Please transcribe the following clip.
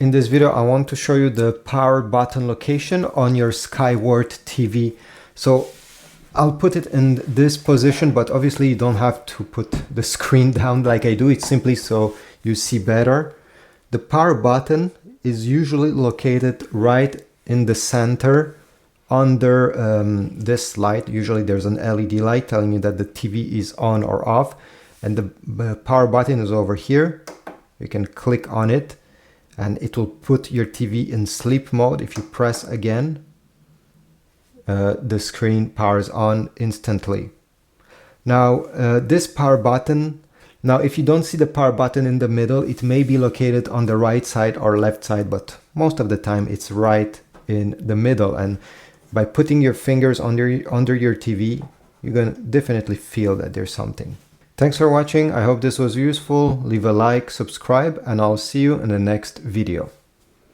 In this video, I want to show you the power button location on your Skyworth TV. So I'll put it in this position, but obviously you don't have to put the screen down like I do. It's simply so you see better. The power button is usually located right in the center under this light. Usually there's an LED light telling you that the TV is on or off, and the power button is over here. You can click on it and it will put your TV in sleep mode. If you press again, the screen powers on instantly. Now this power button, now if you don't see the power button in the middle, it may be located on the right side or left side, but most of the time it's right in the middle. And by putting your fingers under your TV, you're gonna definitely feel that there's something. Thanks for watching. I hope this was useful. Leave a like, subscribe, and I'll see you in the next video.